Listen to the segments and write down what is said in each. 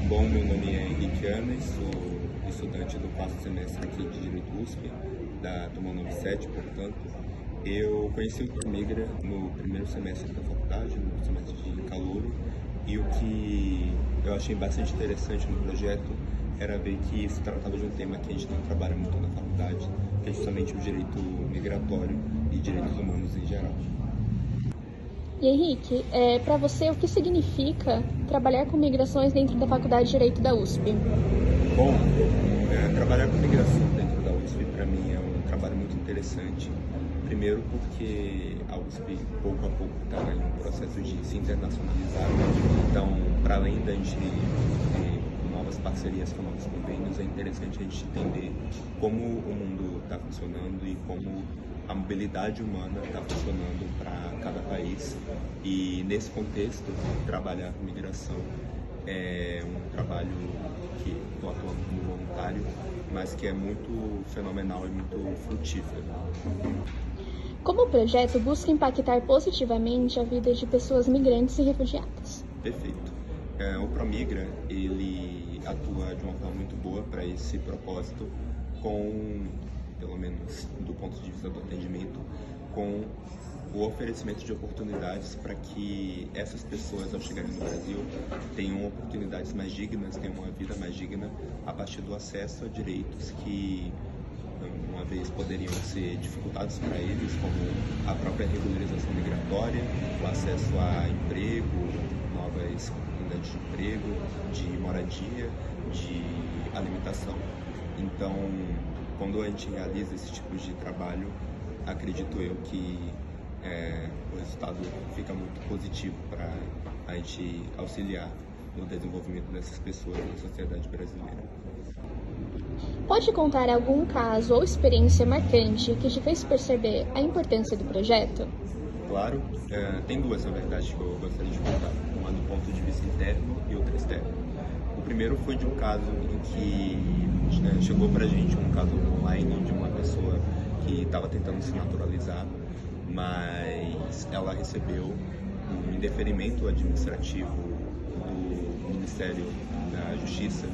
Bom, meu nome é Henrique Anes, sou estudante do quarto semestre aqui de Direito USP, da turma 97, portanto. Eu conheci o Promigra no primeiro semestre da faculdade, no semestre de calouro, e o que eu achei bastante interessante no projeto era ver que se tratava de um tema que a gente não trabalha muito na faculdade, que é justamente o direito migratório e direitos humanos em geral. E Henrique, para você, o que significa trabalhar com migrações dentro da Faculdade de Direito da USP? Bom, trabalhar com migração dentro da USP para mim é um trabalho muito interessante. Primeiro porque a USP pouco a pouco está em um processo de se internacionalizar, então para além da gente ter novas parcerias com novos convênios, é interessante a gente entender como o mundo está funcionando e como a mobilidade humana está funcionando para cada país. E nesse contexto, trabalhar com migração é um trabalho que estou atuando como voluntário, mas que é muito fenomenal e muito frutífero. Como o projeto busca impactar positivamente a vida de pessoas migrantes e refugiadas? Perfeito. O Promigra, ele atua de uma forma muito boa para esse propósito, com, pelo menos do ponto de vista do atendimento, com o oferecimento de oportunidades para que essas pessoas, ao chegarem no Brasil, tenham oportunidades mais dignas, tenham uma vida mais digna a partir do acesso a direitos que, uma vez, poderiam ser dificultados para eles, como a própria regularização migratória, o acesso a emprego, novas oportunidades de emprego, de moradia, de alimentação. Então, quando a gente realiza esse tipo de trabalho, acredito eu que o resultado fica muito positivo para a gente auxiliar no desenvolvimento dessas pessoas na sociedade brasileira. Pode contar algum caso ou experiência marcante que te fez perceber a importância do projeto? Claro, tem duas, na verdade, que eu gostaria de contar. Uma do ponto de vista interno e outra externo. O primeiro foi de um caso em que chegou pra gente um caso online de uma pessoa que estava tentando se naturalizar, mas ela recebeu um indeferimento administrativo do Ministério da Justiça,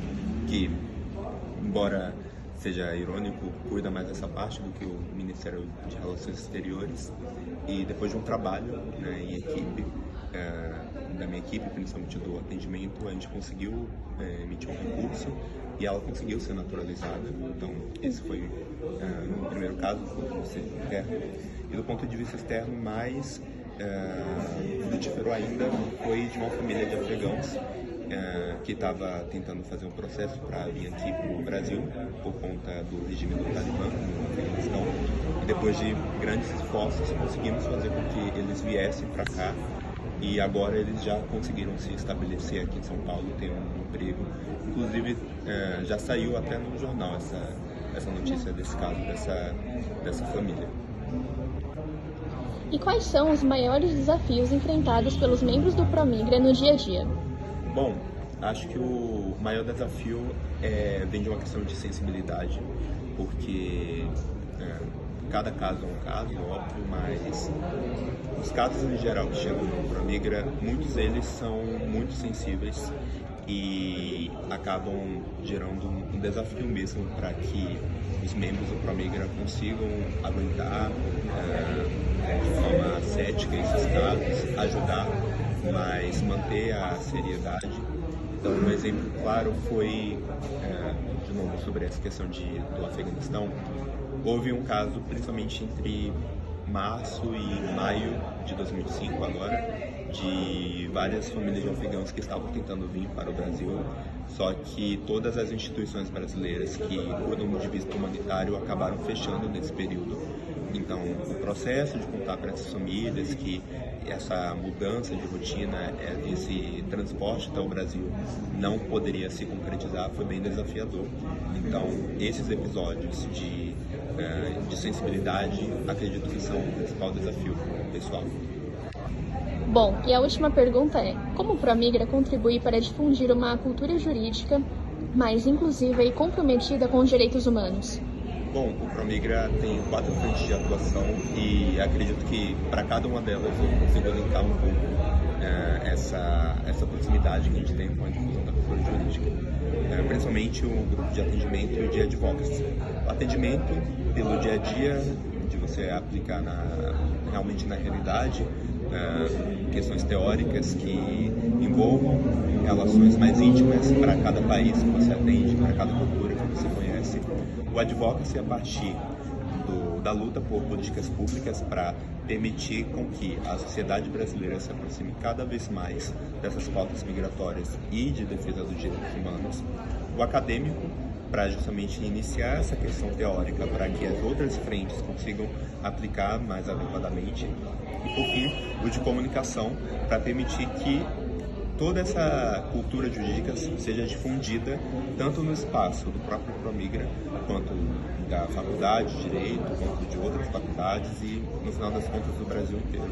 que, embora seja irônico, cuida mais dessa parte do que o Ministério de Relações Exteriores. E depois de um trabalho em equipe, da minha equipe, principalmente do atendimento, a gente conseguiu emitir um recurso e ela conseguiu ser naturalizada. Então, esse foi no primeiro caso, do ponto de vista interno. E do ponto de vista externo, mais frutífero ainda, foi de uma família de afegãos que estava tentando fazer um processo para vir aqui para o Brasil por conta do regime do Talibã no Afeganistão. E depois de grandes esforços, conseguimos fazer com que eles viessem para cá. E agora eles já conseguiram se estabelecer aqui em São Paulo, ter um emprego. Inclusive, já saiu até no jornal essa notícia desse caso, dessa família. E quais são os maiores desafios enfrentados pelos membros do Promigra no dia a dia? Bom, acho que o maior desafio vem de uma questão de sensibilidade, porque cada caso é um caso, óbvio, mas os casos em geral que chegam no Promigra, muitos deles são muito sensíveis e acabam gerando um desafio mesmo para que os membros do Promigra consigam aguentar de forma cética esses casos, ajudar, mas manter a seriedade. Então, um exemplo claro foi, de novo, sobre essa questão do Afeganistão. Houve um caso, principalmente entre março e maio de 2005 agora, de várias famílias de afegãos que estavam tentando vir para o Brasil, só que todas as instituições brasileiras que cuidam de visto humanitário acabaram fechando nesse período. Então, o processo de contar para essas famílias que essa mudança de rotina, esse transporte até o Brasil não poderia se concretizar foi bem desafiador. Então, esses episódios de sensibilidade, acredito que são o principal desafio pessoal. Bom, e a última pergunta é: como o Promigra contribui para difundir uma cultura jurídica mais inclusiva e comprometida com os direitos humanos? Bom, o Promigra tem 4 frentes de atuação e acredito que para cada uma delas eu consigo linkar um pouco essa proximidade que a gente tem com a difusão da cultura jurídica. principalmente um grupo de atendimento de advocacy. O atendimento pelo dia a dia, de você aplicar realmente na realidade, questões teóricas que envolvam relações mais íntimas para cada país que você atende, para cada cultura que você conhece. O advocacy a partir da luta por políticas públicas para permitir com que a sociedade brasileira se aproxime cada vez mais dessas pautas migratórias e de defesa dos direitos humanos. O acadêmico, para justamente iniciar essa questão teórica para que as outras frentes consigam aplicar mais adequadamente. E, por fim, o de comunicação, para permitir que toda essa cultura jurídica seja difundida tanto no espaço do próprio Promigra, quanto da faculdade de Direito, quanto de outras faculdades e, no final das contas, do Brasil inteiro.